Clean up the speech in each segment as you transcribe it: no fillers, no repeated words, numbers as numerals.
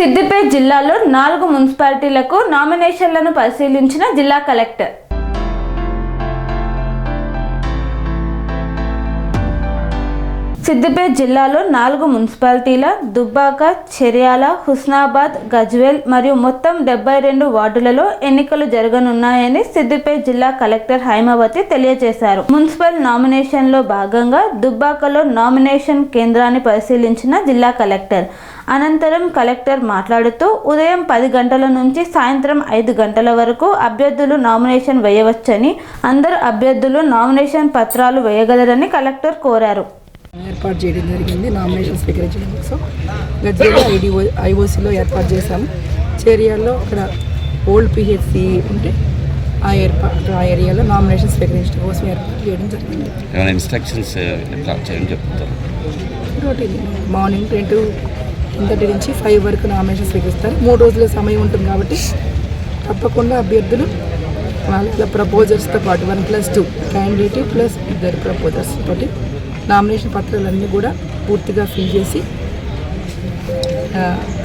సిద్దిపేట జిల్లాలో 4 మున్సిపాలిటీలకు నామినేషన్లను పరిశీలించిన జిల్లా కలెక్టర్. సిద్దిపేట జిల్లాలో 4 మున్సిపాలిటీల దుబ్బాక, చెర్యాల, హుస్నాబాద్, గజ్వేల్ మరియు మొత్తం 72 వార్డులలో ఎన్నికలు జరగనున్నాయని సిద్దిపేట జిల్లా కలెక్టర్ హైమావతి తెలియజేశారు. మున్సిపల్ నామినేషన్లో భాగంగా దుబ్బాకలో నామినేషన్ కేంద్రాన్ని పరిశీలించిన జిల్లా కలెక్టర్. అనంతరం కలెక్టర్ మాట్లాడుతూ ఉదయం 10 గంటల నుంచి సాయంత్రం 5 గంటల వరకు అభ్యర్థులు నామినేషన్ వేయవచ్చని, అందరు అభ్యర్థులు నామినేషన్ పత్రాలు వేయగలరని కలెక్టర్ కోరారు. ఏర్పాటు చేయడం జరిగింది. నామినేషన్ స్వీకరించడం కోసం గజ్వేల్ ఐఓసీలో ఏర్పాటు చేశాము. చేరియాల్లో అక్కడ ఓల్డ్ పిహెచ్సి ఉంటే ఆ ఏరియాలో నామినేషన్ స్వీకరించడం కోసం ఏర్పాటు చేయడం జరిగింది. ఇన్స్ట్రక్షన్స్ చెప్తారు. రొటీన్ మార్నింగ్ 10 నుంచి 5 వరకు నామినేషన్ స్వీకరిస్తారు. 3 రోజుల సమయం ఉంటుంది కాబట్టి తప్పకుండా అభ్యర్థులు వాళ్ళ ప్రపోజర్స్తో పాటు 1+2 క్యాండిడేట్ ప్లస్ 2 ప్రపోజర్స్ తోటి నామినేషన్ పత్రాలన్నీ కూడా పూర్తిగా ఫిల్ చేసి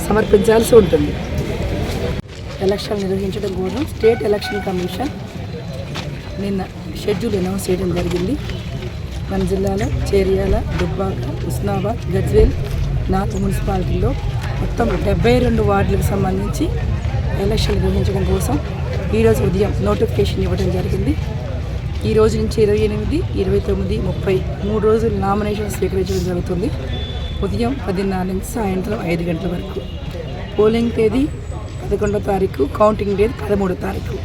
సమర్పించాల్సి ఉంటుంది. ఎలక్షన్ నిర్వహించడం కోసం స్టేట్ ఎలక్షన్ కమిషన్ నిన్న షెడ్యూల్ అనౌన్స్ చేయడం జరిగింది. మన జిల్లాలో చేర్యాల, దుబ్బాక, హుస్నాబాద్, గజ్వేల్ 4 మున్సిపాలిటీల్లో మొత్తం 72 వార్డులకు సంబంధించి ఎలక్షన్ నిర్వహించడం కోసం ఈరోజు ఉదయం నోటిఫికేషన్ ఇవ్వడం జరిగింది. ఈ రోజు నుంచి 28, 29, 30 3 రోజులు నామినేషన్ స్వీకరించడం జరుగుతుంది. ఉదయం 10:30 నుంచి సాయంత్రం 5 గంటల వరకు. పోలింగ్ తేదీ 11వ తారీఖు, కౌంటింగ్ డేట్ 13వ తారీఖు.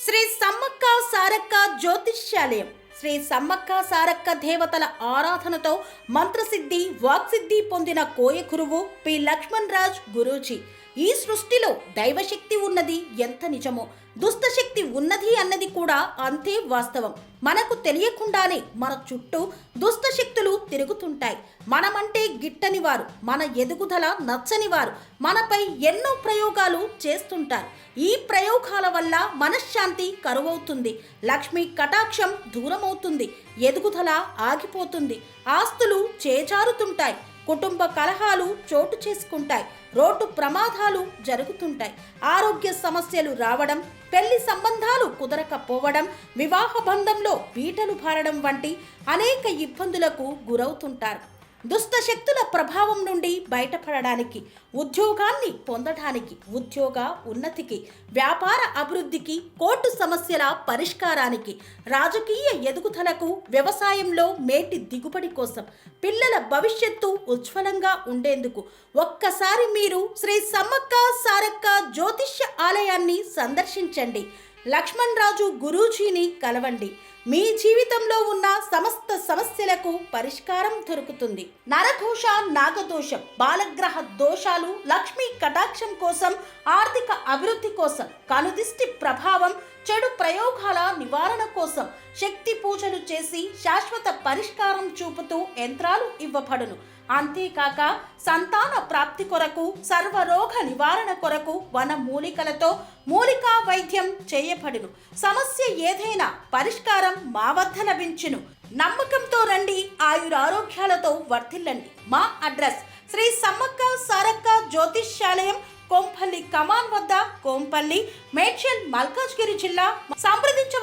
శ్రీ సమ్మక్క సారక్క జ్యోతిష్యాలయం శ్రీ సమ్మక్క సారక్క దేవతల ఆరాధనతో మంత్రసిద్ధి, వాక్సిద్ధి పొందిన కోయకురువు పి లక్ష్మణ్ రాజ్ గురూజీ. ఈ సృష్టిలో దైవశక్తి ఉన్నది ఎంత నిజమో, దుష్టశక్తి ఉన్నది అన్నది కూడా అంతే వాస్తవం. మనకు తెలియకుండానే మన చుట్టూ దుష్టశక్తులు తిరుగుతుంటాయి. మనమంటే గిట్టని వారు, మన ఎదుగుదల నచ్చని వారు మనపై ఎన్నో ప్రయోగాలు చేస్తుంటారు. ఈ ప్రయోగాల వల్ల మనశ్శాంతి కరువవుతుంది, లక్ష్మీ కటాక్షం దూరమవుతుంది, ఎదుగుదల ఆగిపోతుంది, ఆస్తులు చేజారుతుంటాయి, కుటుంబ కలహాలు చోటు చేసుకుంటాయి, రోడ్డు ప్రమాదాలు జరుగుతుంటాయి, ఆరోగ్య సమస్యలు రావడం, పెళ్లి సంబంధాలు కుదరకపోవడం, వివాహ బంధంలో బీటలు భారడం వంటి అనేక ఇబ్బందులకు గురవుతుంటారు. దుష్ట శక్తుల ప్రభావం నుండి బయటపడడానికి, ఉద్యోగాన్ని పొందడానికి, ఉద్యోగ ఉన్నతికి, వ్యాపార అభివృద్ధికి, కోర్టు సమస్యల పరిష్కారానికి, రాజకీయ ఎదుగుదలకు, వ్యవసాయంలో మేటి దిగుబడి కోసం, పిల్లల భవిష్యత్తు ఉజ్వలంగా ఉండేందుకు ఒక్కసారి మీరు శ్రీ సమ్మక్క సారక్క జ్యోతిష్య ఆలయాన్ని సందర్శించండి. లక్ష్మణ్ రాజు గురూజీని కలవండి. మీ జీవితంలో ఉన్న సమస్త సమస్యలకు పరిష్కారం దొరుకుతుంది. నరఘోష, నాగదోషం, బాలగ్రహ దోషాలు, లక్ష్మీ కటాక్షం కోసం, ఆర్థిక అభివృద్ధి కోసం, కనుదిష్టి ప్రభావం, చెడు ప్రయోగాల నివారణ కోసం శక్తి పూజలు చేసి శాశ్వత పరిష్కారం చూపుతూ యంత్రాలు ఇవ్వబడును. అంతేకాక సంతాన ప్రాప్తి కొరకు, సర్వరోగ నివారణ కొరకు వన మూలికలతో మూలికా వైద్యం చేయబడును. సమస్య ఏదైనా పరిష్కారం మా వద్ద లభించును. నమ్మకంతో రండి, ఆయురారోగ్యాలతో వర్ధిల్లండి. మా అడ్రస్ శ్రీ సమ్మక్క సారక్క జ్యోతిష్యాలయం, కొంపల్లి కమాన్ వద్ద, కొంపల్లి, మేడ్చల్, మల్కాజ్గిరి జిల్లా. సంప్రదించ